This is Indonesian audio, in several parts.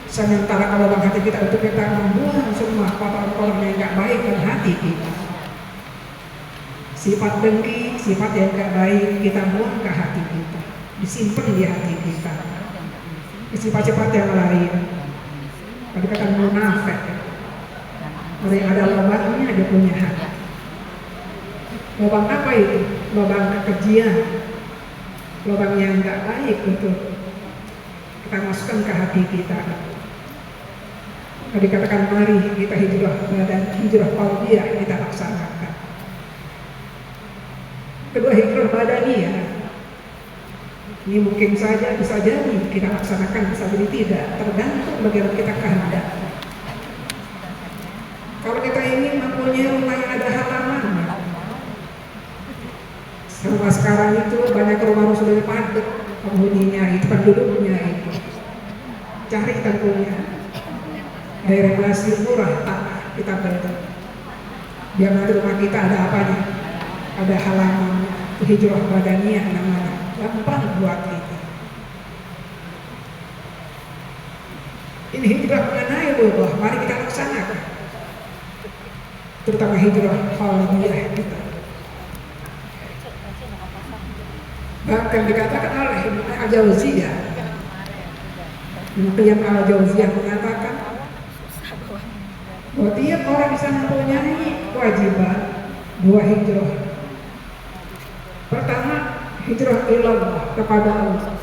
Sementara kalau lubang hati kita untuk kita membuang semua kotoran-kotoran yang nggak baik dari hati kita. Sifat dengki, sifat yang nggak baik kita buang ke hati kita, disimpan di hati kita. Sifat-sifat yang lain, tadi kata munafik, orang yang ada lubangnya dia punya hati. Lubang apa itu? Lubang kekejian, lubang yang nggak baik untuk kita masukkan ke hati kita. Tadi katakan mari kita hijrah badan, hijrah qalbiyah kita laksanakan. Kedua hijrah badaniyah, ini mungkin saja bisa jadi kita laksanakan, bisa jadi tidak, tergantung bagaimana kita kehendak. Kalau kita ingin mempunyai rumah yang ada halamannya, sama sekarang itu banyak rumah sudah padat penghuninya itu, penduduknya itu, cari tentunya dari regulasi murah tanah kita bentuk, biar nanti rumah kita ada apanya, ada halamannya. Hijrah badaniyah namanya, gampang buat kita. Ini hijrah mengenai Allah, mari kita laksanakan, terutama hijrah qalbiyah kita. Bahkan dikatakan oleh Ibnu Al-Jauziyah, Ibnu Al-Jauziyah mengatakan bahwa tiap orang bisa mempunyai kewajiban dua hijrah. Pertama, hijrah ilallah, kepada Allah.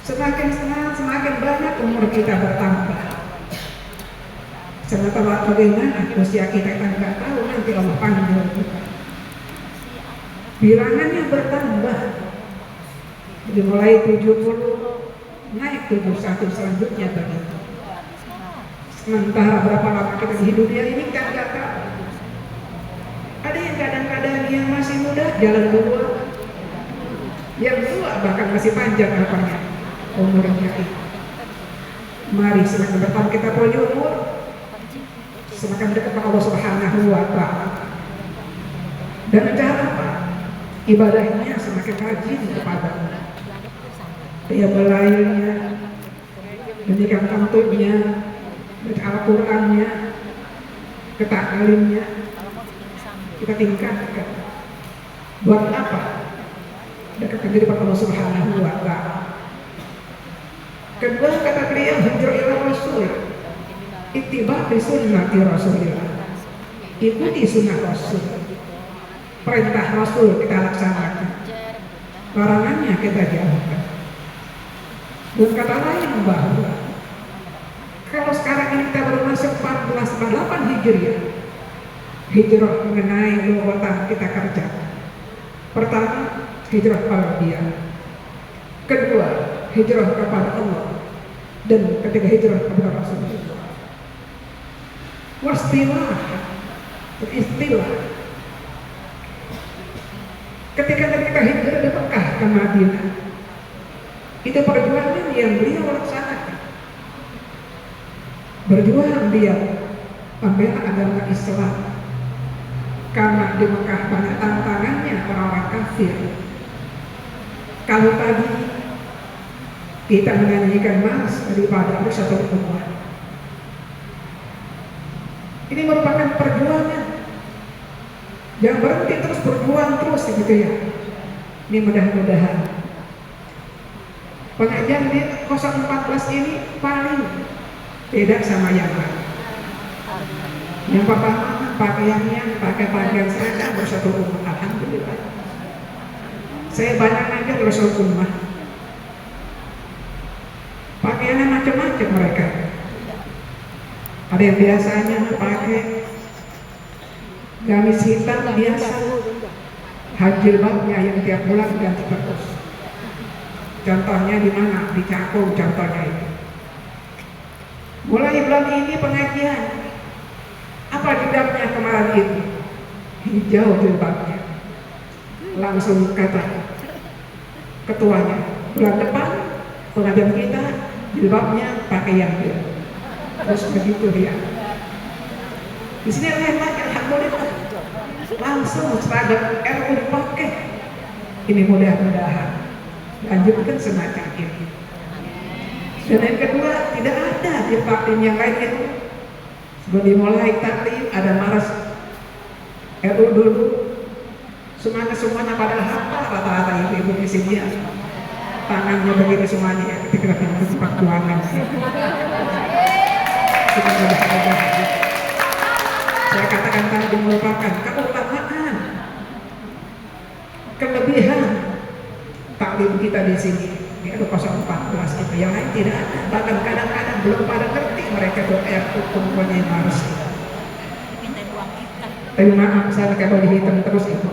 Semakin banyak umur kita bertambah, sementara bagaimana usia kita nggak tahu, nanti Allah panggil kita. Bilangannya bertambah, jadi mulai 70 naik 71 selanjutnya begitu. Sementara berapa lama kita di dunia ini kan nggak tahu. Ada yang kadang-kadang yang masih muda jalan dua, yang tua bahkan masih panjang apanya umurnya itu. Mari semakin bertambah kita punya umur, semakin dekat kepada Allah Subhanahu wa Ta'ala. Dan cara apa? Ibadahnya semakin rajin kepada dia melayaninya, mendikan kantornya, baca Al-Qurannya, ketaklimnya kita tingkatkan. Buat apa? Dekatkan diri kepada Allah Subhanahu wa Ta'ala. Kedua, kata beliau, hijrah ila Rasul, ittiba' bi sunnati Rasulillah, ikuti sunnah Rasul. Perintah Rasul kita laksanakan, larangannya kita jauhkan. Dan kata lain bahwa kalau sekarang ini kita baru masuk 1448 Hijriah, hijrah mengenai luar kita kerjakan. Pertama, hijrah qalbiyah. Kedua, hijrah kepada Allah. Dan ketiga, hijrah kepada Rasulullah. Wastilah, beristilah. Ketika kita hijrah dari Mekah ke Madinah, itu perjuangan yang beliau laksanakan. Berjuang dia membela agama Islam, karena di Mekah banyak tantangannya orang-orang kafir. Kalau tadi kita menyanyikan mas daripada satu umat, ini merupakan perjuangan. Jangan berhenti, terus berjuang terus gitu ya. Ini mudah-mudahan pengajian di 014 ini paling beda sama yang lain. Yang pertama, pakaiannya pakai pakaian seragam bersatu umat. Alhamdulillah, saya banyak ngajar bersatu umat, pakaiannya macam-macam mereka. Ada yang biasanya pakai gamis hitam biasa, jilbabnya yang tiap bulan ganti terus. Contohnya di mana? Di Cakung contohnya itu. Mulai bulan ini pengajian, apa jilbabnya kemarin itu? Hijau jilbabnya. Langsung kata ketuanya, bulan depan pengajian kita jilbabnya pakai yang biru. Terus begitu dia. Di sini lagi alhamdulillah langsung seragam RU dipakai. Ini mudah-mudahan lanjutkan semacam ini. Dan yang kedua, tidak ada di taklim yang lain itu. Sebelum dimulai taklim ada maras RU dulu. Semuanya pada hafal rata-rata ibu-ibu di sini ya. Tangannya begitu semuanya ya, ketika kita di tempat buangan. Saya katakan tadi merupakan keutamaan, kelebihan taklim kita di sini di RU 014 itu. Yang lain tidak ada. Bahkan kadang-kadang belum pada ngerti mereka tuh hukum penyebaran. Tapi maaf, saya pakai baju hitam terus itu.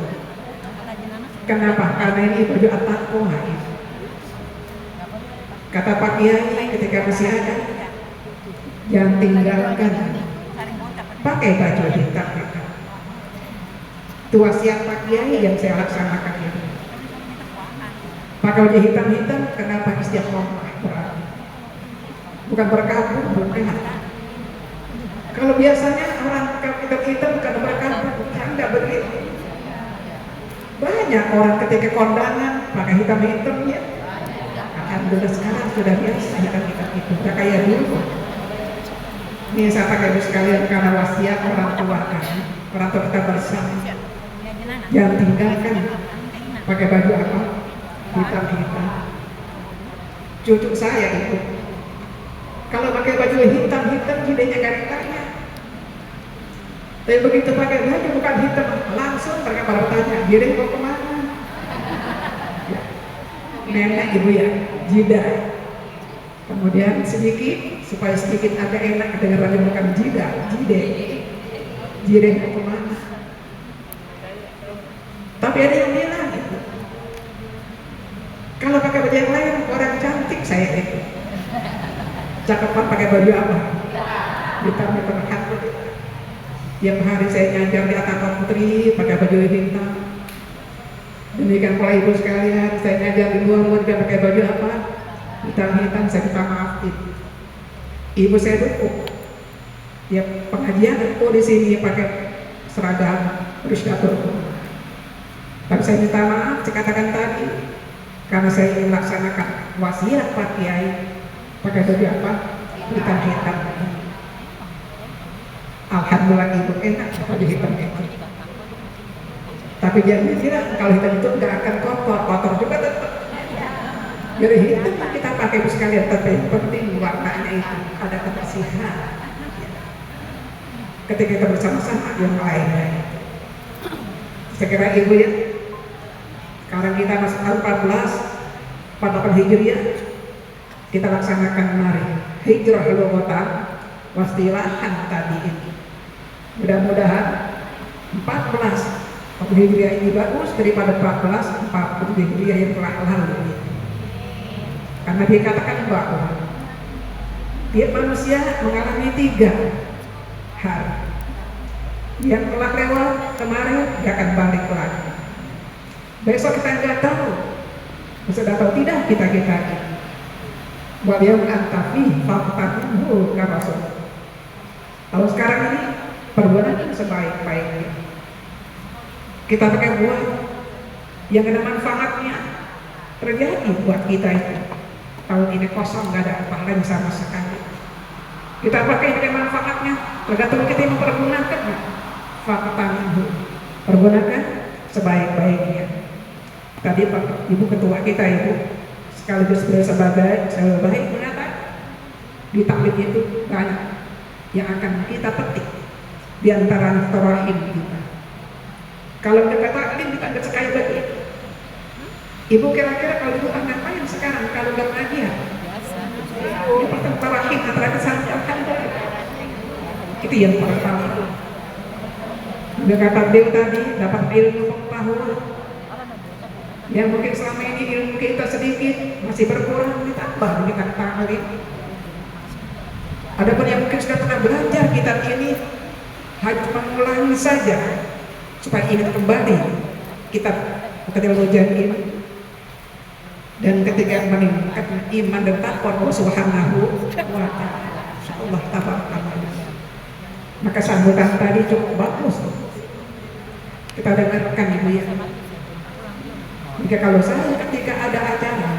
Kenapa? Karena ini baju at-taqwa. Kata Pak Kiai ketika masih ada, jangan tinggalkan pakai baju hitam. Itu wasiat Pak Kiai yang saya laksanakan itu. Pakai baju hitam-hitam, kenapa istiqomah berarti? Bukan berkabung, bukan. Kalau biasanya orang hitam bukan berkabung, tidak begitu. Banyak orang ketika kondangan pakai hitam-hitam ya. Alhamdulillah sekarang sudah biasa hitam-hitam itu, tidak kayak dulu. Ini saya pakai baju sekalian karena wasiat orang tua kan, orang tua kita bersama. Jangan tinggalkan pakai baju apa? Hitam-hitam. Cucu saya itu kalau pakai baju hitam-hitam jadinya gak ditanya. Tapi begitu pakai baju bukan hitam, langsung mereka pada bertanya, "Giring mau kemana?" Ya. Nenek ibu ya, jidah. Kemudian sedikit, supaya sedikit agak enak kedengarannya bukan jidah, jide. Giring mau kemana? Tapi ada yang bilang gitu, kalau pakai baju yang lain orang cantik saya itu. Cakepan pakai baju apa? Hitam-hitam hati. Tiap hari saya ngajar di Ataka Putri pakai baju hitam. Demikian pula ibu sekalian, saya ngajar di luar juga pakai baju apa? Hitam-hitam, saya minta maafin. Ibu saya dukung. Ya pengajian itu di sini pakai seragam Risdatur. Tapi saya minta maaf, saya katakan tadi, karena saya ingin melaksanakan wasiat Pak Kiai pakai baju apa? Hitam-hitam. Alhamdulillah ibu enak baju hitam itu. Tapi jangan kira kalau hitam itu nggak akan kotor juga tetap. Jadi hitam kita pakai itu sekalian, tapi yang penting warnanya itu ada kebersihan. Ketika kita bersama-sama yang lainnya. Saya kira ibu ya. Sekarang kita masuk tahun 14 Hijriah. Kita laksanakan mari hijrah lughatan wastilahan tadi ini. Mudah-mudahan 14 Hijriah ini bagus daripada 1440 Hijriah yang telah lalu. Karena dikatakan bahwa tiap manusia mengalami 3 hari. Yang telah lewat kemarin dia akan balik lagi. Besok kita nggak tahu. Sudah tahu tidak kita ini. Wal yaum antafi faqtahu kama rasul. Kalau sekarang ini perbuatan sebaik-baiknya. Kita pakai buah yang ada manfaatnya terjadi buat kita itu. Tahun ini kosong, nggak ada pahalanya sama sekali. Kita pakai dengan manfaatnya, tergantung kita mempergunakannya. Faqtahu, pergunakan sebaik-baiknya. Tadi Pak Ibu Ketua kita Ibu sekaligus beliau sebagai baik mengatakan di taklim itu banyak yang akan kita petik di antara rahim kita. Kalau kita taklim kita nggak sekali begitu. Ibu kira-kira kalau ibu ngapain sekarang kalau nggak ngajian? Ini pertemuan rahim antara kesatuan. Itu yang pertama. Udah kata beliau tadi dapat ilmu pengetahuan. Yang mungkin selama ini ilmu kita sedikit masih berkurang, ditambah kita taklim. Adapun yang mungkin sudah pernah belajar kitab ini hanya mengulangi saja supaya ingat kembali kitab Al-Jami ini. Dan ketika meningkatkan iman dan takwa Allah Subhanahu wa ta'ala, insyaallah tabarakallah. Maka sambutan tadi cukup bagus. Kita dengarkan Ibu ya. Jika kalau saya ketika ada acara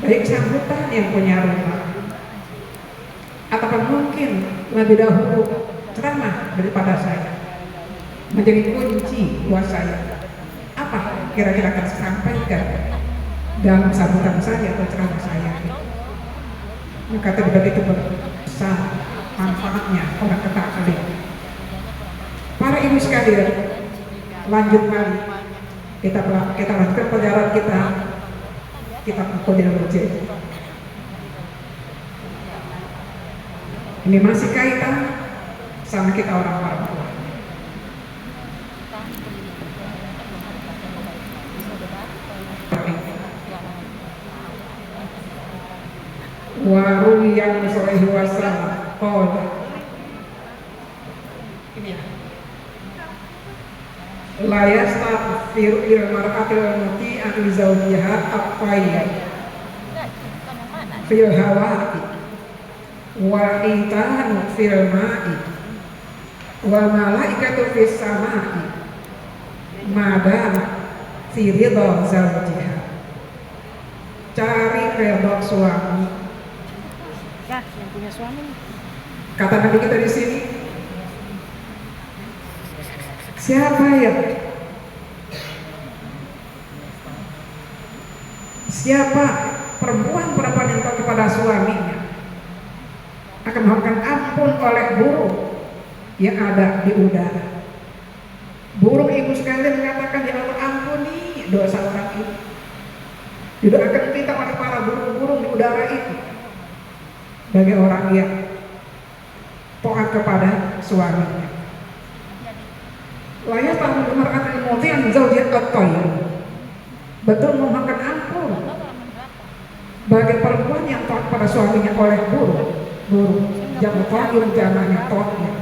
baik sambutan yang punya rumah, atau mungkin lebih dahulu ceramah daripada saya, menjadi kunci buat saya. Apa kira-kira akan saya sampaikan dalam sambutan saya atau ceramah saya? Maka begitu besar manfaatnya orang ketahui. Para ibu sekalian, lanjut mari kita lanjutkan pelajaran kita Qadil Wajib. Ini masih kaitan sama kita orang tua. Waru yang Sallallahu Wasallam qala la yastaghfiru lil mar'atil muti'ati li zawjiha at-tayyib fil hawa'i wal itanu fil ma'i wal malaikatu fis sama'i madama fi ridha zawjiha. Cari redha suami. Ya, yang punya suami. Kata Nabi kita di sini, siapa perempuan yang taat kepada suaminya akan mohonkan ampun oleh burung yang ada di udara. Burung ibu sekalian mengatakan, ya Allah ampuni dosa orang itu. Didoakan kita oleh para burung-burung di udara itu bagi orang yang taat kepada suaminya. Layak tahu mar'at al-muti'an zawjiyat at-tayyib. Betul memohonkan ampun bagi perempuan yang taat pada suaminya oleh burung. Jamu tayyib jamaknya tayyib.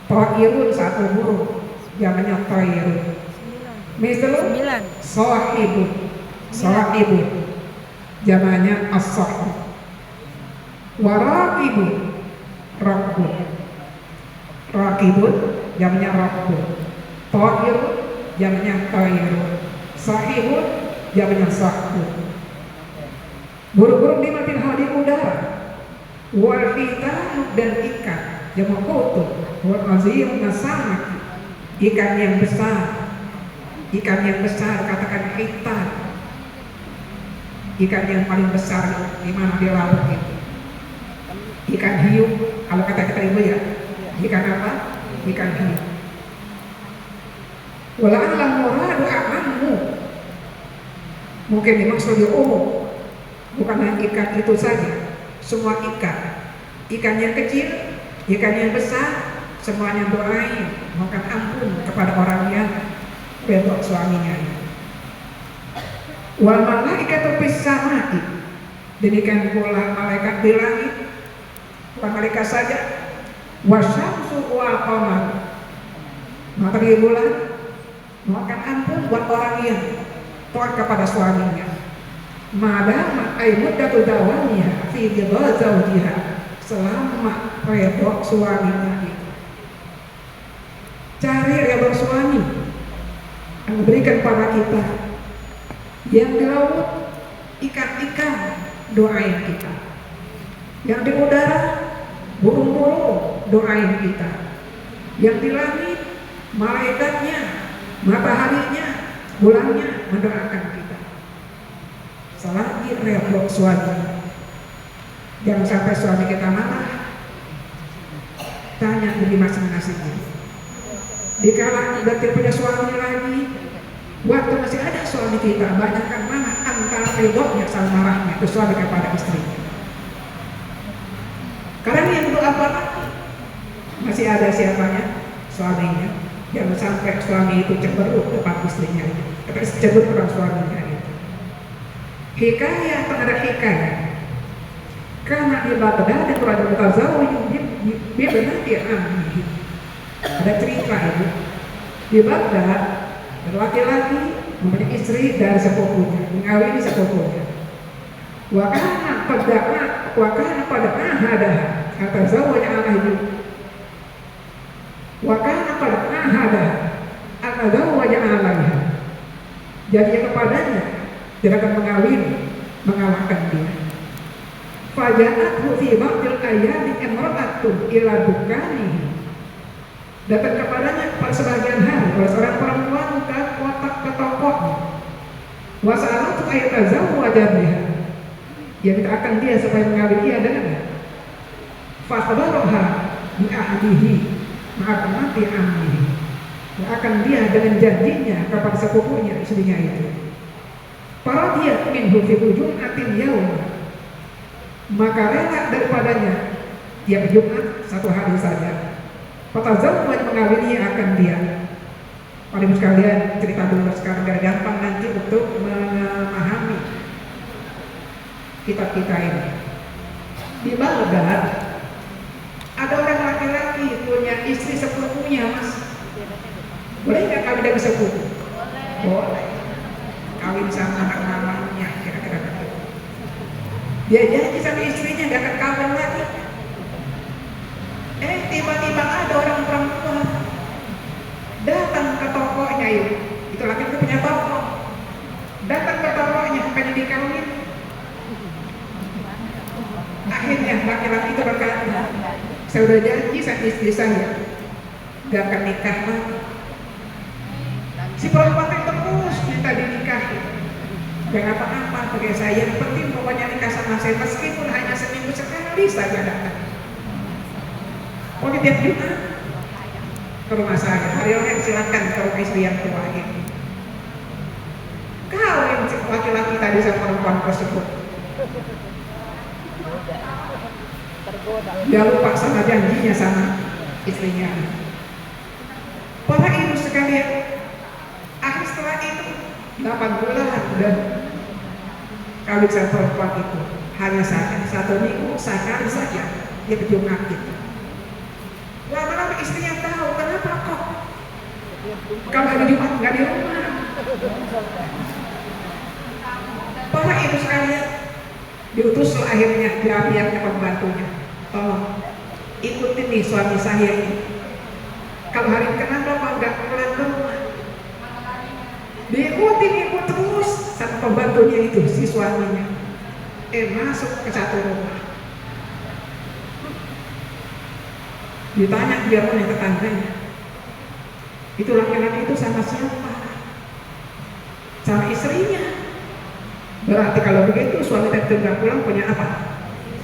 Tayyibun satu burung, jamaknya tayyib. Misalnya sahibun jamaknya as-sahib. Warakibun rakibun jamaknya rakbun. Tayyibun jamaknya tayyibun. Sahibun jamaknya sahbun. Burung-burung di udara. Wal hitanu dan ikan jamak kutub. Wal azim nasamak ikan yang besar. Ikan yang besar katakan hitan. Ikan yang paling besar di mana di laut itu. Ikan hiu, kalau kata kita ibu ya. Ikan apa? Ikan hiu. Wala'allahu muradu a'ammu. Mungkin dimaksud di umum. Bukan hanya ikan itu saja. Semua ikan. Ikan yang kecil, ikan yang besar, semuanya doain, mohon ampun kepada orang yang redha suaminya. Wal malaikatu fis samai. Demikian pula malaikat di langit. Bukan malaikat saja. Wasyamsu wal qamar. Matahari bulan. Mohon ampun buat orang yang taat kepada suaminya. Madama aimuddatu dawamiha fi ridha zawjiha. Selama redha suaminya itu. Cari redha suami. Yang berikan pada kita. Yang di laut ikan-ikan doain kita. Yang di udara burung-burung doain kita. Yang di langit malaikatnya, mataharinya, bulannya mendoakan kita. Selagi redha suami. Jangan sampai suami kita marah. Tanya diri masing-masing. Dikala udah tidak punya suami lagi, waktu masih ada suami kita, banyakkan mana antara ridhonya sama marahnya itu suami kepada istrinya. Karena yang itu apa? Masih ada siapanya? Suaminya. Jangan sampai suami itu cemberut depan istrinya. Tapi cemberut orang suaminya itu. Hikayah, ada hikayah. Karena di Baghdad ada Raja Mutazawwij dia benar dia ambil. Ada cerita itu di Baghdad laki-laki mempunyai istri dari sepupunya, mengawini sepupunya. Wakana pada ahada kata zawwaj alaihi. Wakana pada ahada kata zawwaj alaihi. Jadi kepadanya tidak akan mengawini mengalahkan dia. Faja'athu fi ba'dil ayami imra'atun ila dukanihi. Datang kepadanya pada sebagian hari oleh seorang perempuan ke tokonya. Wa sa'alatu ayatazawwaja biha. Dia minta akan dia supaya mengawini dia dengannya. Fa akhbaraha bi ahdihi ma'a mati ammihi. Dan akan dia dengan janjinya kepada sepupunya istrinya itu. Para dia minhu fi jum'atin yaum. Maka rela daripadanya tiap Jumat satu hari saja. Fatazawwaj mengawini akan dia. Para ibu sekalian, cerita dulu sekarang biar gampang nanti untuk memahami kitab-kitab ini. Di Baghdad ada orang laki-laki punya istri sepupunya, Mas. Boleh nggak kawin dengan sepupu? Boleh. Kawin sama anak mamanya, kira-kira begitu. Dia janji sama istrinya gak akan kawin lagi. Tiba-tiba ada orang perempuan datang ke tokonya itu laki-laki punya toko. Datang ke tokonya, pengen dikawin. Akhirnya laki-laki itu berkata, saya udah janji sama istri saya gak akan nikah lagi. Si perempuan itu terus minta dinikahi. Jangan apa-apa bagi saya, yang penting pokoknya nikah sama saya meskipun hanya seminggu sekali saja datang. Pokoknya tiap Jumat ke rumah saya, hari lain silakan ke rumah istri yang tua ini. Kawin si laki-laki tadi sama perempuan tersebut. Dia lupa sama janjinya sama istrinya. Para ibu sekalian, akhir setelah itu 8 bulan dan kawin sama perempuan itu hanya saja 1 minggu sekali saja dia ke Jumat itu. Lama-lama istrinya tahu kenapa kok kalau hari Jumat nggak di rumah. Para ibu sekalian, diutus akhirnya pihak-pihaknya pembantunya, tolong ikutin nih suami saya ini. Kalau hari kenapa kok nggak pulang ke rumah? Ikut terus sama pembantunya itu, si suaminya. Masuk ke satu rumah. Ditanya dia oleh tetangganya, itu laki-laki itu sama siapa? Sama istrinya. Berarti kalau begitu suami tadi nggak pulang punya apa?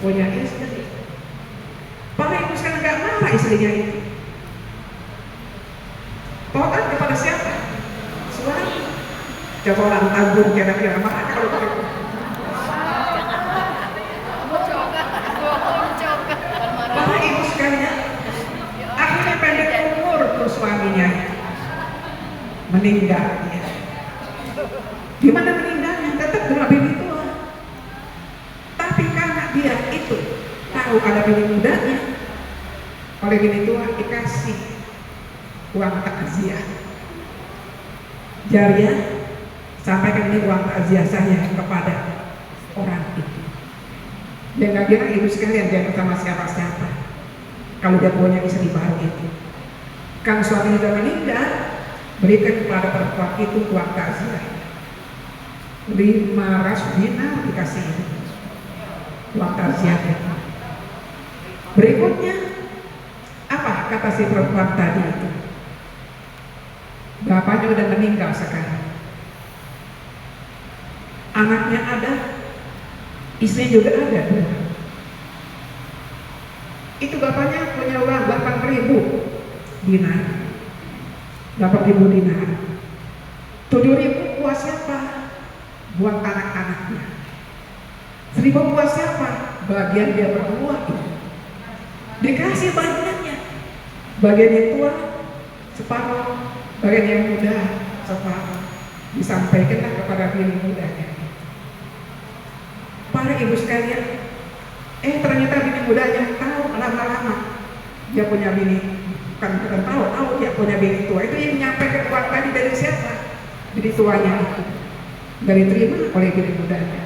Punya istri. Para ibu sekarang nggak marah istrinya itu. Taat kepada siapa? Suami. Coba orang tanggung kira-kira marah kalau begitu. Para ibu sekalian, akhirnya pendek umur tuh suaminya meninggal dia. Gimana meninggalnya? Tetap dengan bini tua. Tapi karena dia itu tahu ada bini mudanya, oleh bini tua dikasih uang takziah. Jariah, sampaikan ini uang takziah saya kepada orang itu. Dia nggak bilang ibu sekalian dia sama siapa-siapa. Kalau dia punya istri baru itu, kalau suami sudah meninggal, berikan kepada perempuan itu uang takziah. 500 dinar dikasih itu uang takziah itu. Berikutnya apa kata si perempuan tadi itu? Bapaknya udah meninggal sekarang, anaknya ada, istri juga ada. Itu bapaknya punya uang 8.000 dinar, 8.000 dinar. 7.000 buat siapa? Buat anak-anaknya. 1.000 buat siapa? Bagian dia berdua itu. Dikasih bagiannya. Bagian yang tua separuh, bagian yang muda separuh. Disampaikanlah kepada bini mudanya. Para ibu sekalian, ternyata bini mudanya tahu lama-lama dia punya bini, bukan tahu dia punya bini tua. Itu yang menyampaikan uang tadi dari siapa? Bini tuanya itu. Dari terima oleh bini mudanya.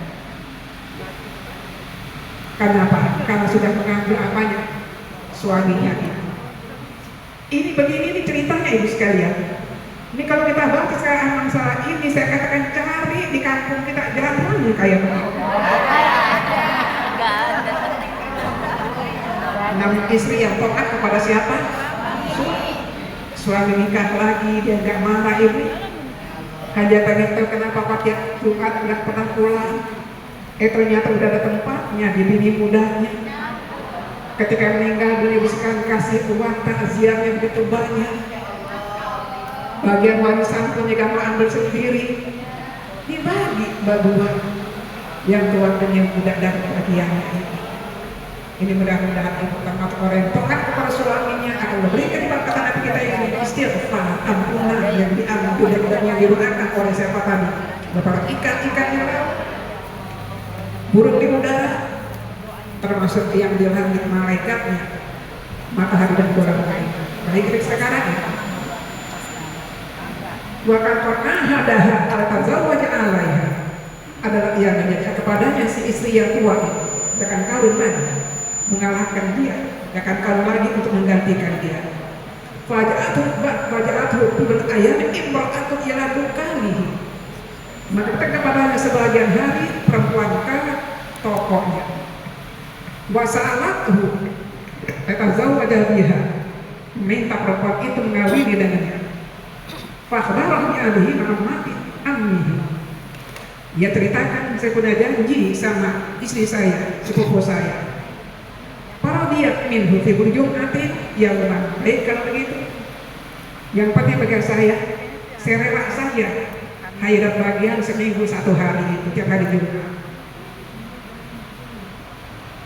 Karena apa? Karena sudah mengambil apanya? Suaminya itu. Ini begini ini ceritanya ibu sekalian. Ini kalau kita bahas sekarang masalah ini, saya katakan cari di kampung kita jangan kayak begitu. Namun istri yang taat kepada siapa? Suami nikah lagi, dia nggak marah ibu. Hanya tanya kenapa Pak tiap Jumat nggak pernah pulang. Ternyata udah ada tempatnya di bini mudanya. Ketika meninggal beliau bisa kasih uang takziah yang begitu banyak. Bagian warisan punya kamu ambil sendiri, dibagi berdua. Yang tua dan yang muda dapat bagiannya. Ini mudah-mudahan ibu termasuk orang yang taat kepada suaminya akan memberikan berkat Nabi kita ini istighfar, ampunan yang diambil dan yang didoakan oleh siapa tadi? Beberapa ikan-ikan yang laut, burung di udara, termasuk yang di langit malaikatnya, matahari dan bulan lain. Baik sekarang ya. Wa qad hadaha al-tazawwaja alaiha adalah yang menjadi kepadanya si istri yang tua akan kawin lagi, mengalahkan dia, akan kawin lagi untuk menggantikan dia. Faja'atuhu bil ayami imra'atun ila bukalihi. Maka kepadanya sebagian hari perempuan kaya tokohnya. Wa sa'alathu tazawwaja biha, minta perempuan itu mengawini dengannya. Fakhbarahum alaihi ma'amati ammihi. Dia ceritakan, saya punya janji sama istri saya, sepupu saya. Para dia minhu fi burjumatin yauman. Baik kalau begitu. Yang penting bagi saya rela saja hanya bagian seminggu satu hari itu tiap hari Jumat.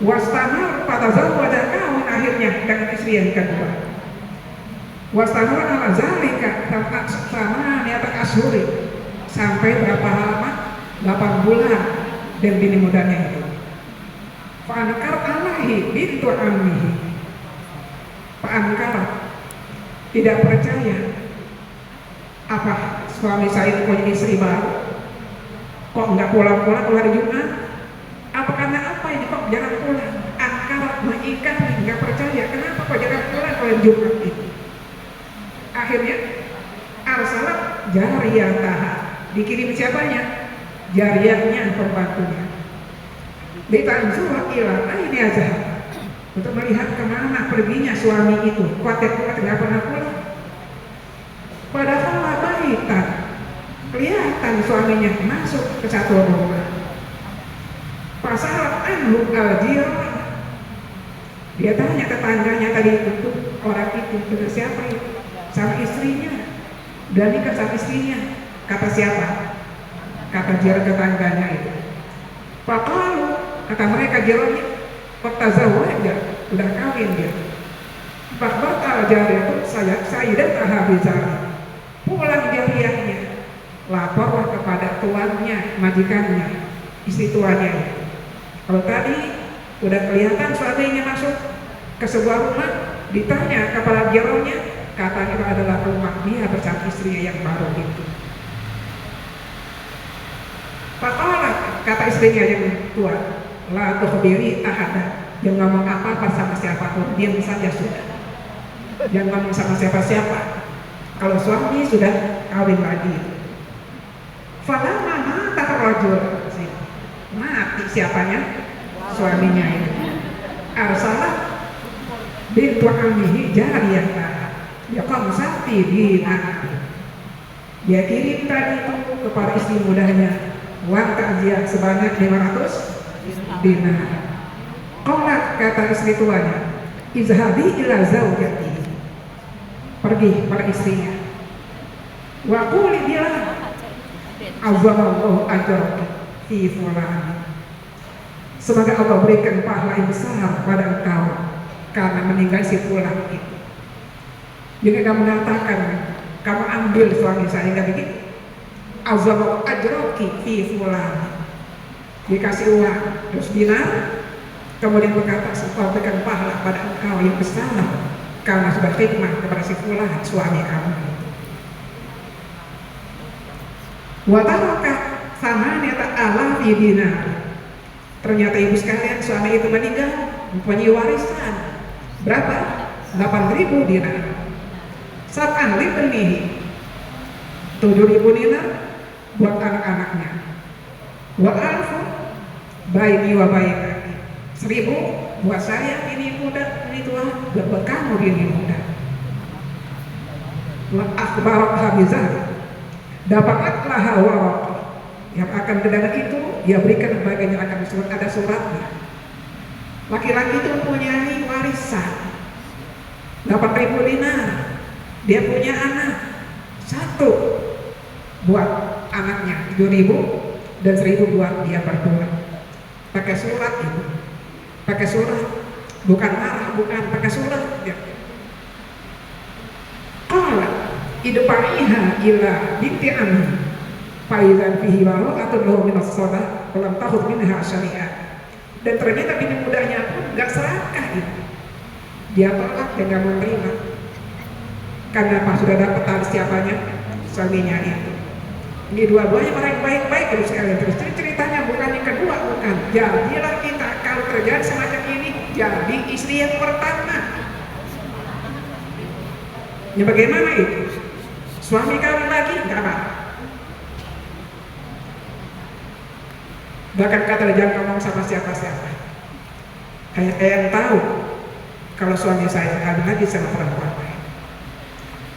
Wastamar pada zawwaja kawin akhirnya dengan istri yang kedua. Wastamar ala zalika sama niat asyuri sampai berapa lama? 8 bulan dan bini mudanya itu. Fa'ankar alaihi bintu ammihi. Fa'ankar tidak percaya. Apa suami saya itu punya istri baru? Kok enggak pulang-pulang kalau hari Jumat? Apa karena apa ini kok jarang pulang? Angkar mengingkari, enggak percaya. Kenapa kok jarang pulang kalau Jumat itu? Akhirnya arsalat jariyataha. Dikirim siapanya? Jariyahnya, pembantunya. Ditanzura ila aini azhar, untuk melihat kemana perginya suami itu. Kuat-kuat nggak pernah pulang. Padahal baitan, kelihatan suaminya masuk ke satu rumah. Pasal anhu al-jiran. Dia tanya tetangganya tadi itu, orang itu dengan siapa itu? Sama istrinya. Dan nikah sama istrinya. Kata siapa? Kata jiran tetangganya itu. Faqalu, kata mereka jirannya, "Fatazawwaja, udah kawin dia." Fakbat al-jariyah saya dan tahabizari. Pulang jariyahnya, laporlah kepada tuannya, majikannya, istri tuannya. Kalau tadi udah kelihatan suaminya masuk ke sebuah rumah, ditanya kepada jirannya, katanya itu adalah rumah dia bersama istrinya yang baru itu. Faqalat, kata istrinya yang tua, la tukhbiri ahada, jangan ngomong apa-apa sama siapapun, diam saja sudah. Jangan ngomong sama siapa-siapa. Kalau suami sudah kawin lagi. Falamma mata rajul, mati siapanya? Suaminya itu. Arsalat bintu ammihi jariyah, ya qamsati dinar. Dia kirim tadi itu kepada istri mudanya uang takziah sebanyak 500 dinar. Qalat, kata istri tuanya, izhabi ila zaujati, pergi pada istrinya. Wa quli bilang, azzamallahu ajraka fi fulan. Semoga Allah berikan pahala yang besar pada engkau karena meninggal si fulan itu. Jadi kamu mengatakan, kamu ambil suami saya, enggak begitu? Azzamallahu ajraki fi fulan. Dikasih uang terus dinar, kemudian berkata, Allah berikan pahala pada engkau yang besar karena sudah khidmah kepada si fulan suami kamu. Wa taraka samaniyata alafi dinar. Ternyata ibu sekalian, suami itu meninggal mempunyai warisan berapa? 8.000 dinar. Sab'an libnihi, 7.000 dinar buat anak-anaknya. Wa alfu baini wa bainaki, 1.000 Buat saya ini muda, ini tua, buat kamu ini muda. Akhbarat Hamizah, dapatlah warak yang akan dengan itu dia berikan baginya akan surat, ada suratnya. Laki-laki itu mempunyai warisan 8.000 dinar, dia punya anak satu buat anaknya 7.000 dan 1.000 buat dia berdua. Pakai surat itu, pakai surat, bukan marah, bukan pakai surat ya. Qala idfa'iha ila binti ammi faizan fihi bara'atun lahu min as-salah wa lam takhudh minha syari'ah. Dan ternyata bini mudanya pun gak serakah itu. Dia tolak dan gak menerima. Karena apa? Sudah dapat tahu siapanya? Suaminya itu. Ini dua-duanya orang yang baik-baik terus sekalian. Terus ceritanya bukan yang kedua, bukan. Jadilah kita kalau terjadi semacam ini jadi istri yang pertama. Ya bagaimana itu? Suami kawin lagi nggak apa. Bahkan kata jangan ngomong sama siapa-siapa. Hanya saya yang tahu kalau suami saya kawin lagi sama perempuan lain.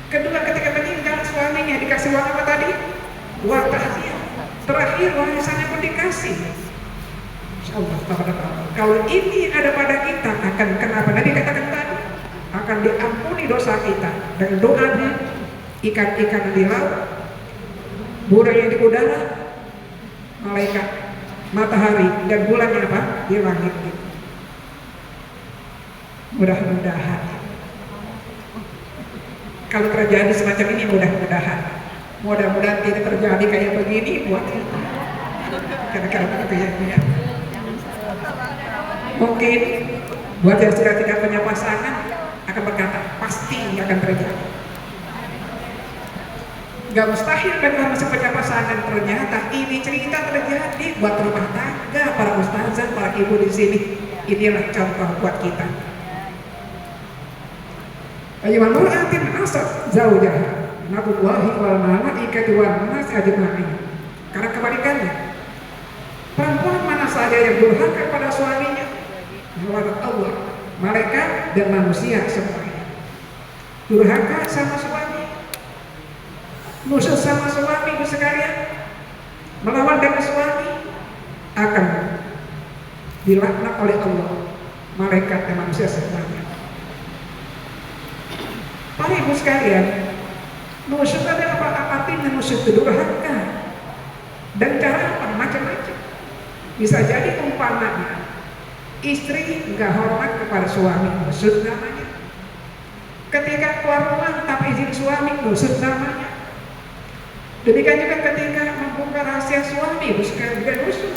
Kedua, ketika meninggal suaminya dikasih uang apa tadi? Uang takziah. Terakhir warisannya pun dikasih. Insyaallah kalau ini ada pada kita akan kenapa? Nabi katakan tadi akan diampuni dosa kita dan doa ikan-ikan di laut, burung yang di udara, malaikat, matahari dan bulannya apa? Di langit. Mudah-mudahan kalau terjadi semacam ini, mudah-mudahan tidak terjadi kayak begini buat kita. Kira-kira begitu ya. Mungkin buat yang sudah tidak punya pasangan akan berkata pasti akan terjadi. Gak mustahil bagi masih punya pasangan. Ternyata ini cerita terjadi buat rumah tangga para ustazah, para ibu di sini. Inilah contoh buat kita. Ayyuhal mar'atin asad zaujaha nabullahi wal malaikati wan nas ajma'in. Karena kebalikannya, perempuan mana saja yang durhaka pada suaminya, melawan Allah, malaikat dan manusia semuanya. Durhaka sama suami, musuh sama suami itu sekalian, melawan dengan suami akan dilaknat oleh Allah, malaikat dan manusia semuanya. Para ibu sekalian, musuh adalah apa? Artinya musuh itu durhaka dan cara apa? Macam-macam. Bisa jadi umpamanya istri nggak hormat kepada suami, musuh namanya. Ketika keluar rumah tanpa izin suami, musuh namanya. Demikian juga ketika membuka rahasia suami, bukan juga musuh.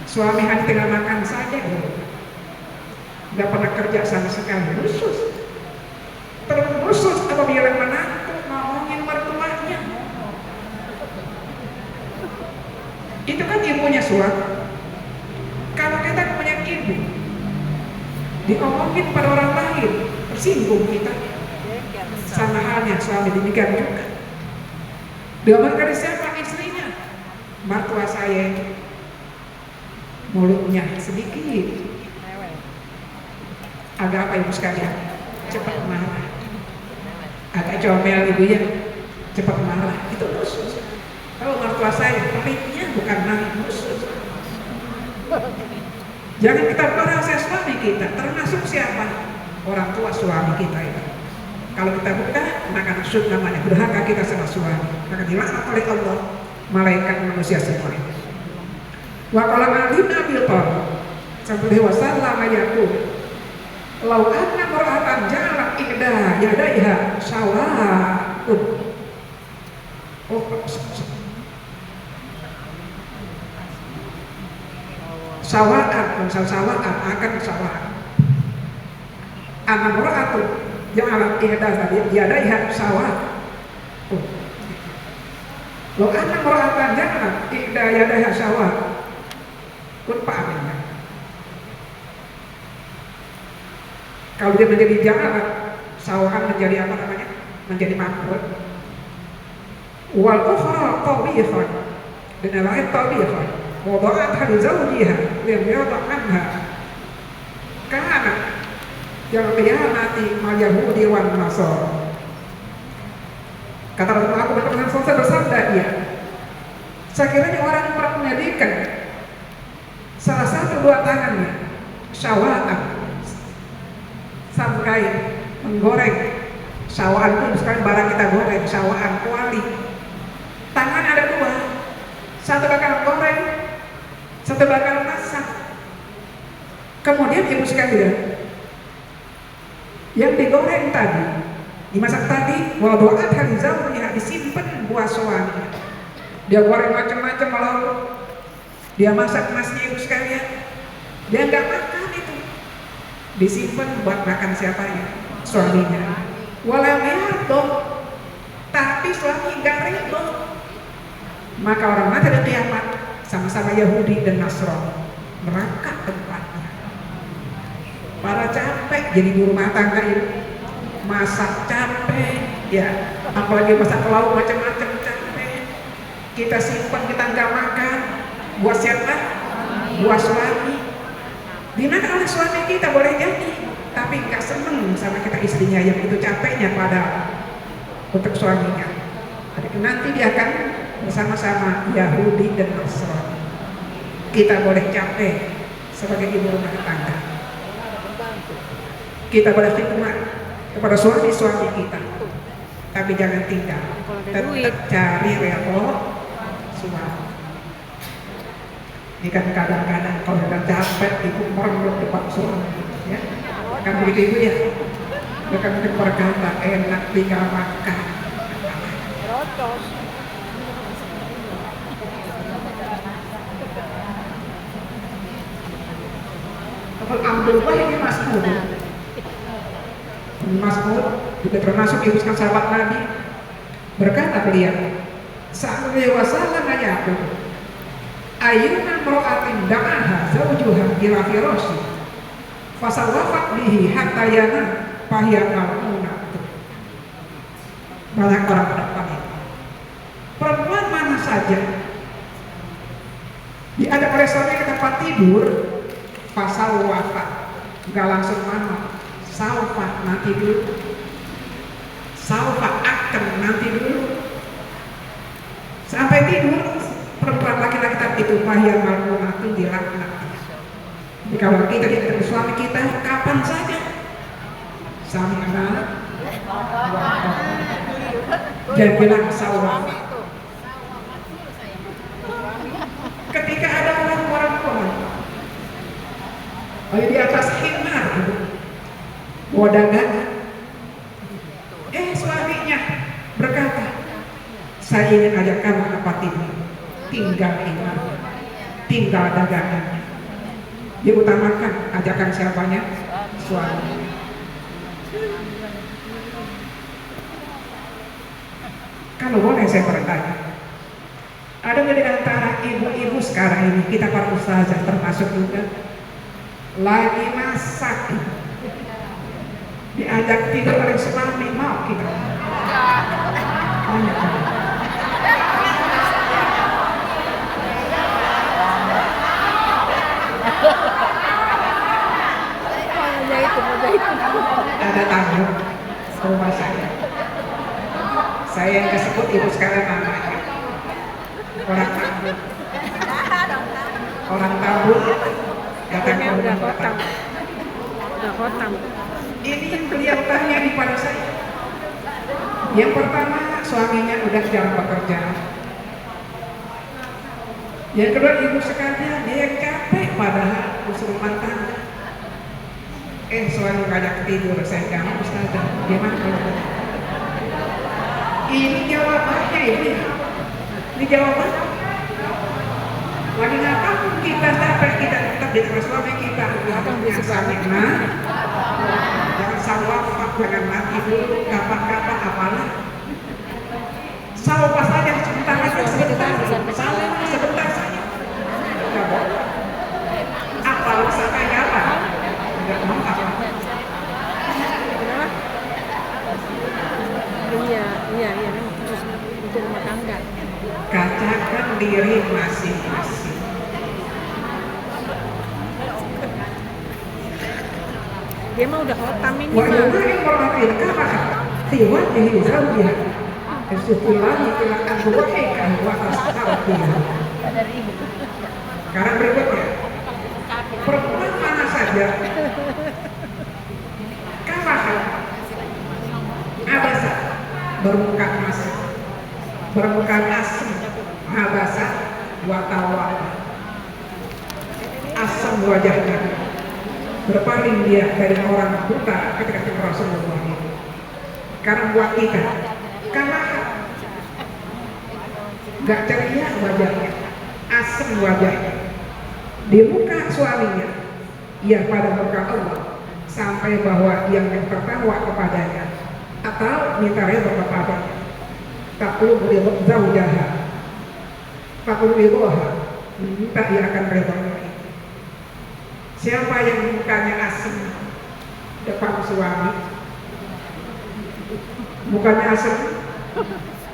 Suami hanya tinggal makan saja, nggak pernah kerja sama sekali, musuh. Terus musuh apabila menantu ngomongin mertuanya, itu kan ibunya suami. Kalau kita punya ibu diomongin pada orang lain, tersinggung kita. Sama halnya suami demikian juga. Diomongin dari siapa? Istrinya. Mertua saya mulutnya sedikit agak apa ibu sekalian, cepat marah, agak comel ibu ya, cepat marah. Itu musuh. Kalau mertua saya pelitnya bukan naik musuh. Jangan kita merasa suami kita, termasuk siapa? Orang tua suami kita itu. Kalau kita buka, maka maksud namanya durhaka kita sama suami, maka dilaknat oleh Allah, malaikat, manusia semuanya. Wa qala Ali bin Abi Thalib sallallahu wasallam yaqul law anna mar'atan ja'alat ihda yadaiha sawa'un sawa'an akan sawa'an anna mar'atun ja'alat ihda yadaiha sawa'un law anna mar'atan ja'alat ihda yadaiha sawa'un pun pahamnya. Kalau dia menjadi jahat, sawahan menjadi apa namanya? Menjadi makruh. Wal ukhra tabihan, dan yang lain tabihan. Wada'at hal zawjiha lam yada' anha yang qiyamati mal yahudi wan nasara. Kata Rasulullah, aku berkenan selesai bersabda dia, sekiranya orang memperkenalkan salah satu dua tangannya syawatan sampai menggoreng. Syawaan itu sekarang barang kita goreng, syawaan kuali. Tangan ada dua, satu bakal goreng, satu bakal masak. Kemudian ibu sekalian, yang digoreng tadi, dimasak tadi, wadu'at halizawriha, disimpan buat suami. Dia goreng macam-macam lauk, dia masak masnya ibu sekalian, dia nggak makan itu, disimpan buat makan siapanya? Suaminya. Walau yardoh, tapi suami nggak ridho. Maka orang mati di kiamat sama-sama Yahudi dan Nasrani, neraka tempatnya. Para capek jadi ibu rumah tangga ini, masak capek, ya, apalagi masak lauk macam-macam capek. Kita simpan, kita nggak makan, buat siapa? Buat suami. Dimakan oleh suami kita boleh jadi, tapi nggak seneng sama kita istrinya yang itu capeknya pada untuk suaminya. Jadi nanti dia akan bersama-sama Yahudi dan Nasrani. Kita boleh capek sebagai ibu rumah tangga, kita boleh khidmat kepada suami-suami kita, tapi jangan tinggal, tetap cari redha suami. Ini kan kadang-kadang kalau udah capek ibu merengut depan suami, ya kan begitu ibu ya, bukan mungkin berkata enak tinggal makan. Abdullah ini Mas'ud juga termasuk ibu sahabat Nabi, berkata beliau, sallallahu wasallam ayatu ayyuna mar'atin da'aha zawjuha ila firashi fasawafat bihi hatta yana fahiya mal'unah. Banyak orang berdepan ini, perempuan mana saja diajak oleh suami ke tempat tidur, fasawafat, nggak langsung mana, sawfa nanti dulu, sawfa akan nanti dulu, sampai tidur perempuan laki-laki tadi itu mahir malmunah itu dilaknat. Jadi kalau kita ketemu suami kita kapan saja, sami anak, jangan bilang sawfa. Ketika ada orang-orang di atas himar, wadangan, suaminya berkata, saya ingin ajak kamu ke tempat ini, tinggal himar, tinggal dagangannya. Dia utamakan ajakan siapanya? Suami. Kalau boleh saya bertanya, ada nggak di antara ibu-ibu sekarang ini, kita para ustazah termasuk juga, lagi masak diajak tidur oleh suami, mau kita? Banyak. Ada tamu ke rumah saya yang kesebut ibu sekarang namanya orang tamu datang ke rumah udah kotam. Ini yang beliau tanya kepada saya. Yang pertama, suaminya udah jarang bekerja. Yang kedua, ibu sekalian dia yang capek padahal usul rumah tangga. Suami ngajak tidur, saya jawab, ustazah, gimana kalau ini jawabannya ibu? Ini jawabannya. Lagi ngapain kita capek, kita tetap di rumah suami kita, yang suaminya jangan sawaf, jangan mati dulu, kapan-kapan apalah. Sawaf saja sebentar aja, sebentar saja. Enggak boleh. Apa sampai kapan? Enggak mau apa? Iya, khusus untuk rumah tangga. Kacakan diri masing-masing. Dia mah udah khotam ini Wa mah. yawma imra'atin karaha fi wajhi zawjiha istilahi ila an tuwahhika wa tastarfiha. Sekarang berikutnya, perempuan mana saja karaha abasa bermuka masam, bermuka asam, abasa watawa asam wajahnya, berpaling dia dari orang buta ketika ketemu Rasulullah itu. Karena buat kita, karena gak ceria wajahnya, asam wajahnya, di muka suaminya, ia pada muka Allah, sampai bahwa yang tertawa kepadanya atau minta redha kepadanya, taklu ridha zaujaha, taklu ridha, minta dia akan redhanya. Siapa yang mukanya asam depan suami, mukanya asam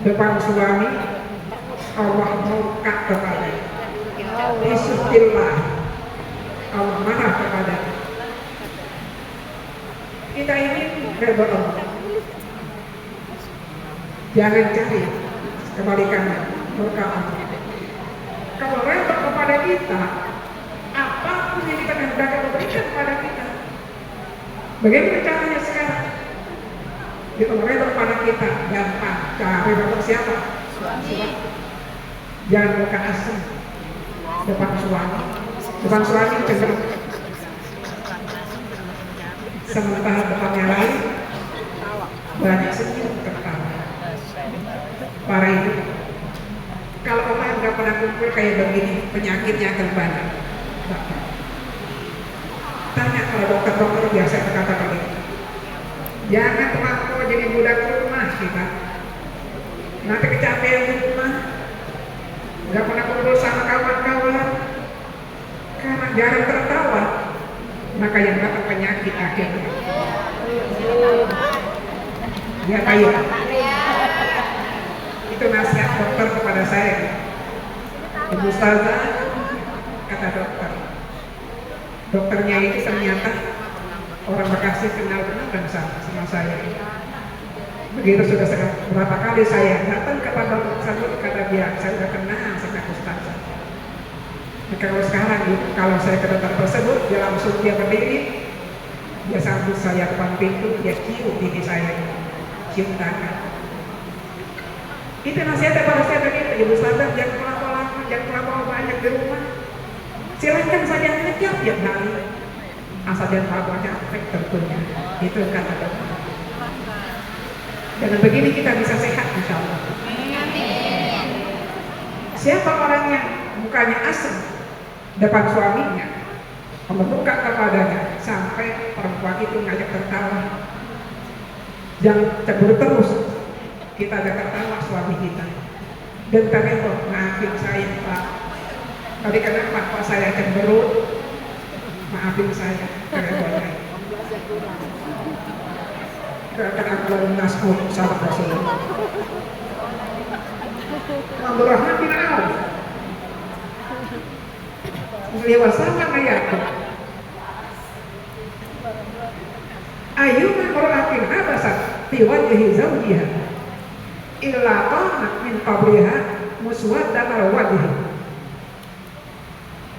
depan suami, Allah murka kepadanya. Isutillah, Allah marah kepadanya. Kita ini redha Allah. Jangan cari kebalikannya, murka Allah. Kalau redha kepada kita, apapun yang kita hendak berikan kepada kita. Bagaimana caranya sekarang? Dia redha kepada kita, gampang. Cari redha siapa? Suami. Jangan muka asam depan suami. Depan suami cenderung, sementara depannya lain banyak senyum tertawa. Para ibu, kalau orang nggak pernah kumpul kayak begini, penyakitnya akan banyak. Tanya kalau dokter-dokter biasa berkata begitu. Jangan terlampau jadi budak rumah kita. Nanti kecapean di rumah, nggak pernah kumpul sama kawan-kawan, karena jarang tertawa, maka yang dapat penyakit akhirnya. Ya baik. Itu nasihat dokter kepada saya. Ibu Ustazah, kata dokter. Dokternya ini ternyata orang Bekasi kenal benar sama saya. Begitu sudah berapa kali saya datang ke Pak Dokter tersebut, kata dia, saya sudah kenal sama Ustazah. Kalau sekarang kalau saya ke dokter tersebut, dia langsung dia berdiri, dia sambut saya depan pintu, dia cium pipi saya, cium tangan. Itu nasihat pada saya begitu, Ibu Ustazah, jangan lama-lama, jangan terlalu banyak di rumah. Silahkan saja ngejam tiap hari, asal jangan terlalu capek tentunya. Itu kata dokter. Dengan begini kita bisa sehat, insya Allah. Siapa orang yang mukanya asam depan suaminya, membuka kepadanya sampai perempuan itu ngajak tertawa, jangan cemburu terus, kita ajak tertawa suami kita, dan kami maafin saya Pak, tadi kenapa Pak saya cemburu, maafin saya karena karena aku belum nasbun sahabat Rasulullah. Abdurrahman bin Auf lewat sama ayatku, ayyuma imra'atin habasat fi wajhi zawjiha illa qamat min qabriha muswaddatal wajhi.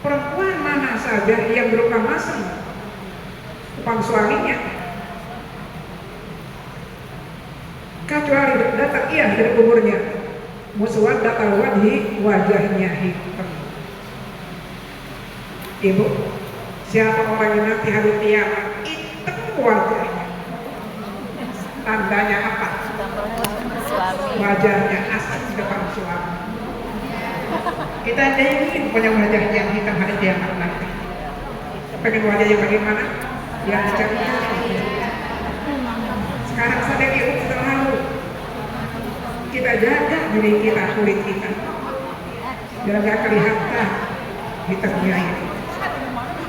Perempuan mana saja yang berupa masam depan suaminya, kecuali datang ia dari kuburnya muswaddatal wajhi, wajahnya hitam. Ibu, siapa orang yang nanti hari kiamat hitam wajahnya, tandanya apa? Wajahnya asam depan suami. Kita ada ingin punya wajah yang hitam hari kiamat nanti. Pengen wajah yang bagaimana? Yang ceria. Sekarang saja ibu terlalu kita jaga diri kita, kulit kita, biar gak kelihatan hitamnya itu.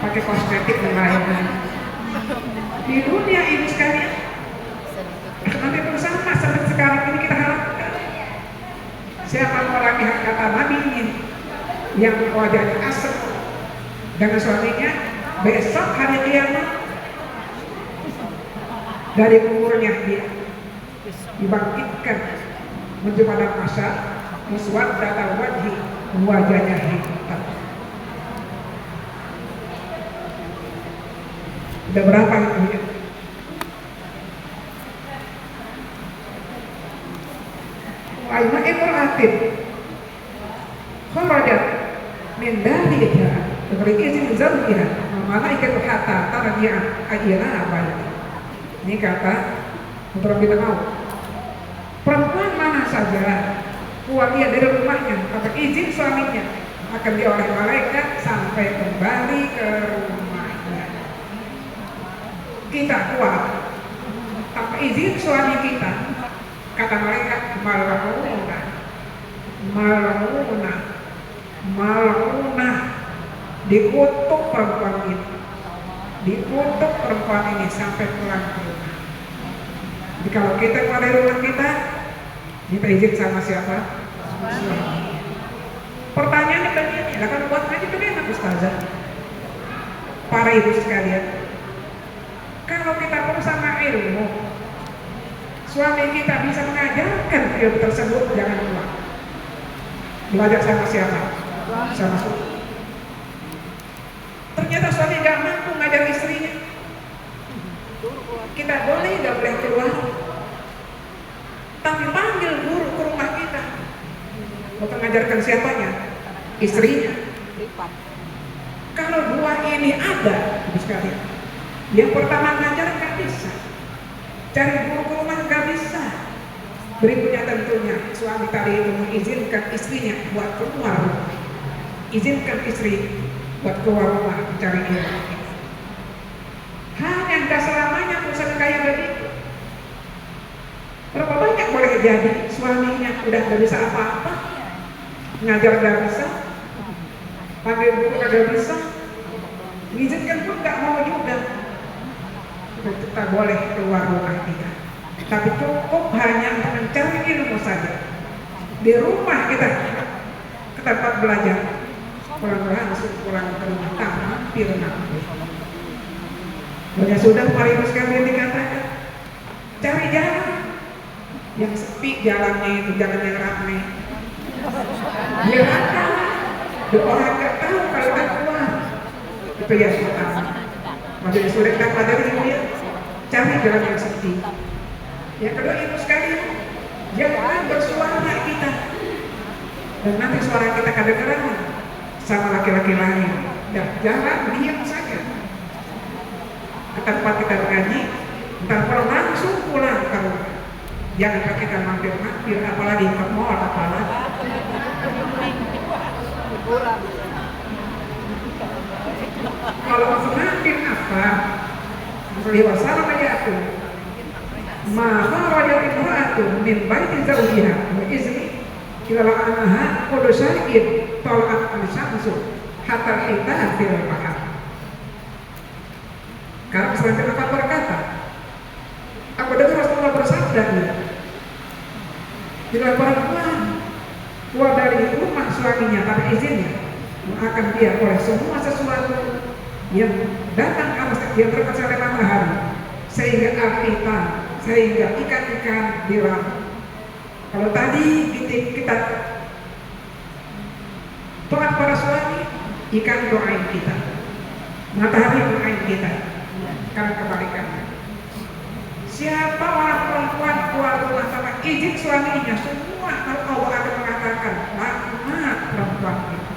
Pakai kosmetik dan lain-lain. Di dunia ini sekalian, nanti bersama sampai sekarang ini kita harapkan siapa orang yang kata Nabi ini yang wajahnya asam dengan suaminya, besok hari kiamat dari kuburnya dia dibangkitkan menuju pada masa muswaddata wajhi, wajahnya hitam. Udah berapa itu ya? Aina imra'atin kharajat min dariha beri izin zawjiha malaikatu hatta tarji'a ajila baiti. Ini kata Muhammad bin Auf. Perempuan mana saja keluar dia dari rumahnya atas izin suaminya akan dia oleh malaikat sampai kembali ke rumahnya. Kita keluar tanpa izin suami kita, kata malaikat, maluna, dikutuk perempuan ini sampai pulang ke rumah. Jadi kalau kita keluar dari rumah kita, minta izin sama siapa? Suami. Pertanyaannya begini, lah kan buat ngaji kan enak Ustazah. Para ibu sekalian, kalau kita perlu sama ilmu, suami kita bisa mengajarkan ilmu tersebut, jangan lupa belajar sama siapa? Sama suami. Ternyata suami gak mampu ngajar istrinya, kita boleh gak boleh keluar, tapi panggil guru ke rumah kita untuk mengajarkan siapanya? Istrinya. Kalau dua ini ada, ibu sekalian, yang pertama ngajar gak bisa, cari guru ke rumah gak bisa. Berikutnya tentunya suami tadi itu mengizinkan istrinya buat keluar rumah, izinkan istri buat keluar rumah mencari ilmu. Hanya gak selamanya urusan kayak begitu. Berapa banyak boleh jadi suaminya udah gak bisa apa-apa, ngajar gak bisa, panggil guru gak bisa, mengizinkan pun gak mau juga. Kita boleh keluar rumah kita, tapi cukup hanya untuk mencari ilmu saja. Di rumah kita ke tempat belajar, pulang langsung pulang ke rumah, tak mampir. Banyak sudah para ibu sekalian dikatakan, cari jalan yang sepi, jalannya itu jalan yang ramai. Biar ada, biar orang nggak tahu kalau kita keluar. Itu yang pertama. Majelis sudah kita pelajari ibu ya, cari jalan yang sepi. Yang kedua ibu sekalian, jangan bersuara kita, dan nanti suara kita kedengeran sama laki-laki lain. Dan jangan diam saja. Ke tempat kita mengaji, ntar kalau langsung pulang ke rumah. Jangan kita mampir-mampir, apalagi ke mall, apalagi. Kalau mampir apa? Wasallam aja aku. Maka wajah imra'atu min baiti zawjiha wa izni ila la'anaha qad syar'in tal'at al-syamsu hatta kita fil bahar. Karena selanjutnya apa berkata, aku dengar Rasulullah bersabda, bila perempuan keluar dari rumah suaminya tanpa izinnya, akan dia oleh semua sesuatu yang datang yang terkasih oleh matahari, sehingga apitan, sehingga ikan-ikan di laut. Kalau tadi kita doa para suami, ikan doain kita, matahari doain kita. Karena kebalikannya, siapa orang perempuan keluar rumah tanpa izin suaminya, semua Allah akan mengatakan laknat perempuan itu.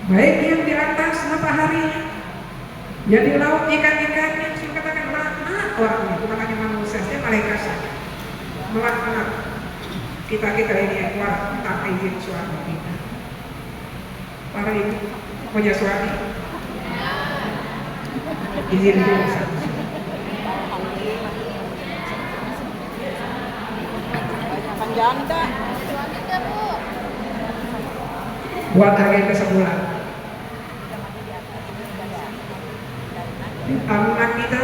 Baik yang di atas matahari, yang di laut ikan-ikannya, saya katakan laknat orangnya, bukan hanya manusia, saya malaikat saja melaknat kita ini yang keluar tanpa izin suami kita. Para ibu punya suami, izin dulu satu. Janda. Buat agenda sebulan. Anak kita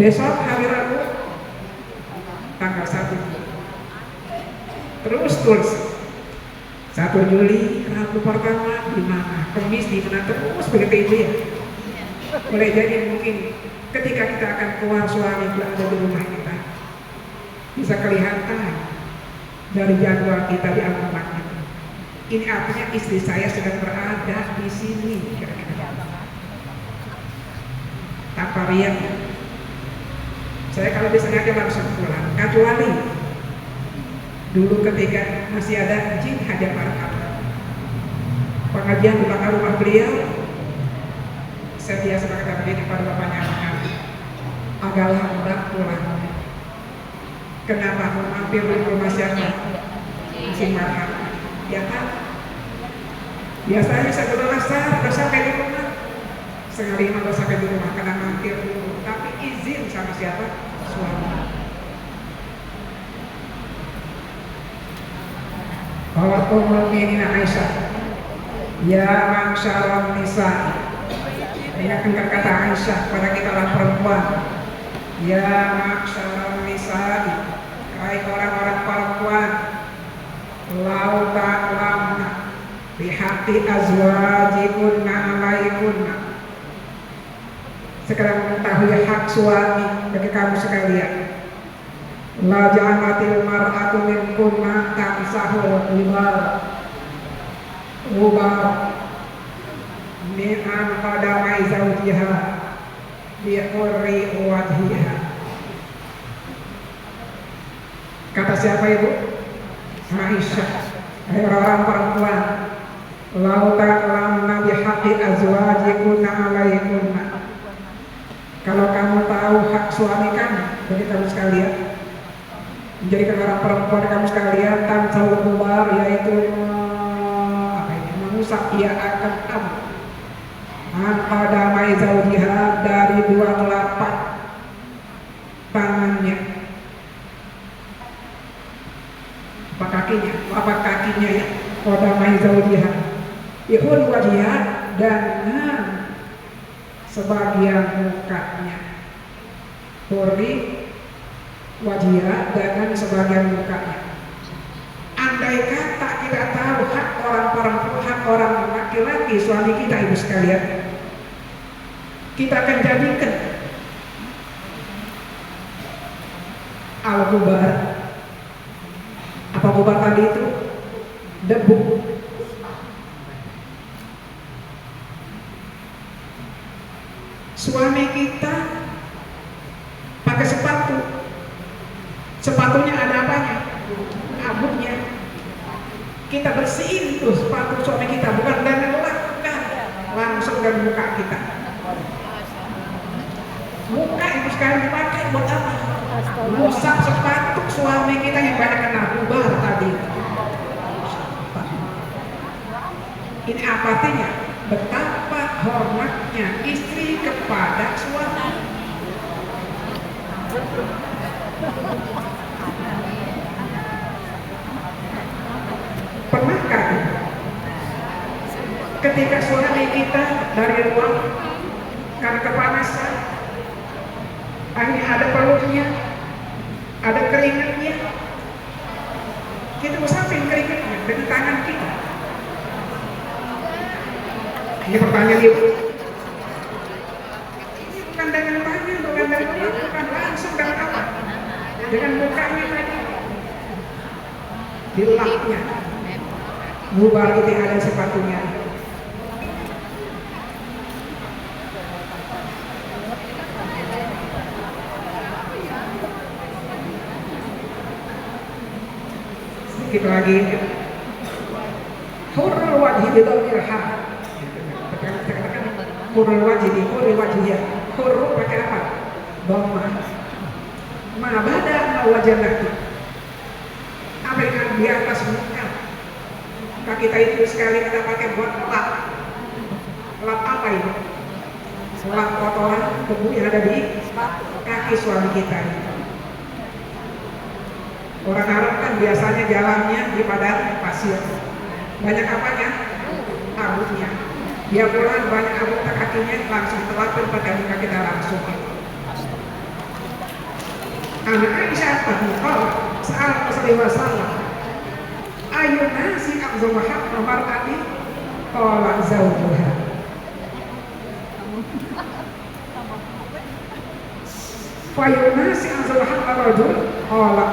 besok hari Rabu tanggal 1 terus 1 Juli Rabu pertama di mana, Kamis di mana, terus begitu itu ya. Boleh jadi mungkin ketika kita akan keluar suami berada di rumah kita bisa kelihatan dari jadwal kita di alamat itu. Ini artinya istri saya sedang berada di sini kira-kira. Tanpa riak. Saya kalau disengaja langsung pulang. Kecuali dulu ketika masih ada jin hajar barang pengajian di belakang rumah beliau, saya biasa berkata begini pada bapaknya agak lambat pulang. Kenapa mau mampir di rumah siapa? Masih marah. Ya kan? Biasanya sebelum asar udah sampai di rumah, setengah 5 udah sampai di rumah karena mampir dulu. Tapi izin sama siapa? Suami. Bahwa Ummul Mukminin Aisyah, ya ma'syaral nisa. Ingatkan kata Aisyah pada kita lah perempuan. Ya ma'syaral nisa, hai orang-orang perempuan, lau ta'lamna bihaqqi azwajikunna alaikunna. Sekarang mengetahui hak suami bagi kamu sekalian. La ja'alatil mar'atu minkunna tamsahul Ubar mi'an qadamai zawjiha bi'urri wajhiha. Kata siapa ibu? Aisyah. Hai orang-orang perempuan, lau ta'lamna bihaqqi azwajikunna alaikunna. Kalau kamu tahu hak suami kamu bagi kamu sekalian, menjadikan orang perempuan kamu sekalian tamsahul ubar, yaitu mengusap ia akan kamu pada maizaudiha dari 2 telapak tangannya, apa kakinya ya, pada maizaudiha ihul wajhiha, dengan sebagian mukanya, hurri wajhiha, dengan sebagian mukanya. Andai kata kita tahu hak orang perempuan, hak orang laki-laki suami kita ibu sekalian, kita akan jadikan al-gubar. Apa gubar tadi itu? Debu. Suami kita pakai sepatu, sepatunya ada apanya? Abunya. Kita bersihin tuh sepatu suami kita, bukan dengan lakukan langsung dari muka kita. Muka ibu sekalian dipakai buat apa? Rusak sepatu suami kita yang banyak kena gubar tadi. Ini apa artinya? Betapa hormatnya istri kepada suami. Pernahkah ketika suami kita dari luar karena kepanasan, akhirnya ada peluknya, ada keringatnya, kita usapin keringatnya dengan tangan kita? Ini pertanyaan ibu. Ini bukan dengan tangan, bukan dengan mulut, bukan langsung dengan apa? Dengan mukanya tadi, dilapnya. Gubar itu ada sepatunya. Sedikit lagi. Hurul wajhi bidawil ha. Hurul wajhi di hurul wajhiyah. Hurul pakai apa? Dhamma. Ma bada ma wajhanaki. Apa yang di atas muka? Kaki kita itu sekali kita pakai buat lap. Lap apa ini? Lap kotoran debu yang ada di kaki suami kita ini. Orang Arab kan biasanya jalannya di padang pasir. Banyak apanya? Abunya. Dia pulang banyak abu kakinya, langsung terlapin pada muka kita langsung. Anak Aisyah berkata, saat Rasulullah SAW, ayun nasi a'zamu haqqa mar'ati qala zawjuha. fayunasi azwahan ar-rajul qala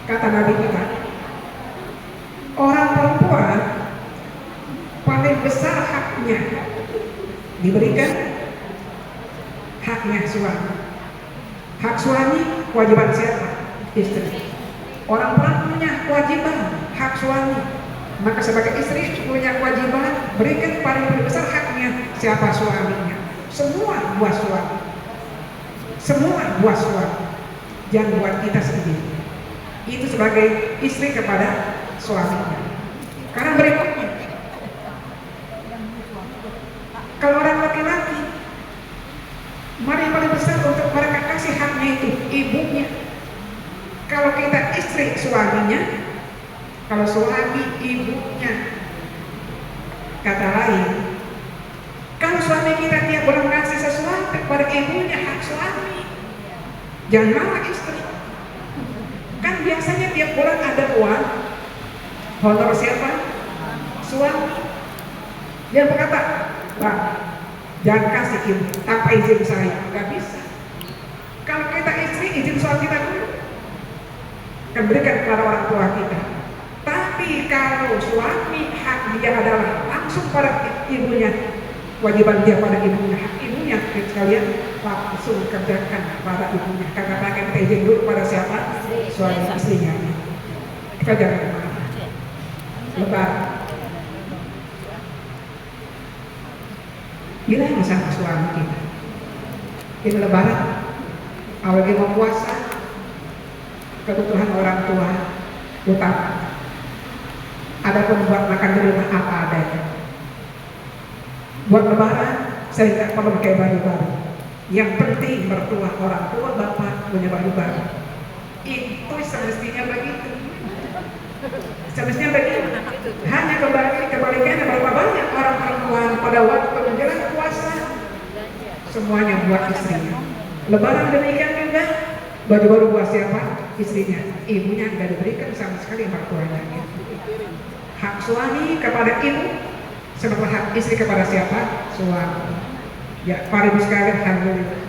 kata Nabi kita, orang perempuan paling besar haknya diberikan haknya suami. Hak suami kewajiban siapa? Istri. Orang punya kewajiban hak suami, maka sebagai istri punya kewajiban berikan paling besar haknya siapa? Suaminya. Semua buat suami, semua buat suami, jangan buat kita sendiri. Itu sebagai istri kepada suaminya. Karena berikutnya, kalau orang laki-laki, mari paling besar untuk mereka kasih haknya itu ibunya. Kalau kita istri suaminya, kalau suami ibunya. Kata lain, kalau suami kita tiap bulan ngasih sesuatu kepada ibunya, hak suami. Jangan malah istri. Kan biasanya tiap bulan ada uang, honor siapa? Suami. Dia berkata, Pak, jangan kasih ibu tanpa izin saya, nggak bisa. Kalau kita istri, izin suami kita dulu, kan berikan kepada orang tua kita. Tapi kalau suami, hak dia adalah langsung pada ibunya, kewajiban dia pada ibunya, hak ibunya sekalian langsung kerjakan pada ibunya. Karena pakai izin dulu pada siapa? Suami istrinya. Kita jangan marah. Lebaran. Bilang sama suami kita. Ini lebaran, awalnya mau puasa, kebutuhan orang tua utama. Adapun buat makan di rumah apa adanya. Buat lebaran, saya tidak perlu pakai baju baru. Yang penting mertua, orang tua, bapak punya baju baru. Itu semestinya begitu. Semestinya begitu. Hanya kebalikannya berapa banyak orang perempuan pada waktu menjelang puasa semuanya buat istrinya. Lebaran demikian juga, baju baru buat siapa? Istrinya. Ibunya nggak diberikan sama sekali mertuanya. Hak suami kepada ibu, sementara hak istri kepada siapa? Suami. Ya, para ibu sekalian, alhamdulillah.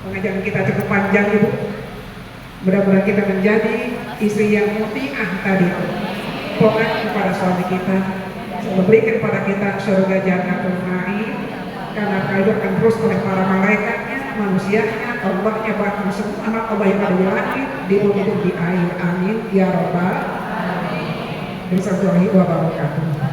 Pengajaran kita cukup panjang, ibu. Mudah-mudahan kita menjadi istri yang muti'ah tadi, taat kepada suami kita, memberikan kepada kita surga jannatul ma'in, karena itu akan terus oleh para malaikatnya, manusianya, Allahnya, bahkan semua anak Allah yang ada di langit, di bumi, di air. Amin ya rabbal alamin. Wabarakatuh.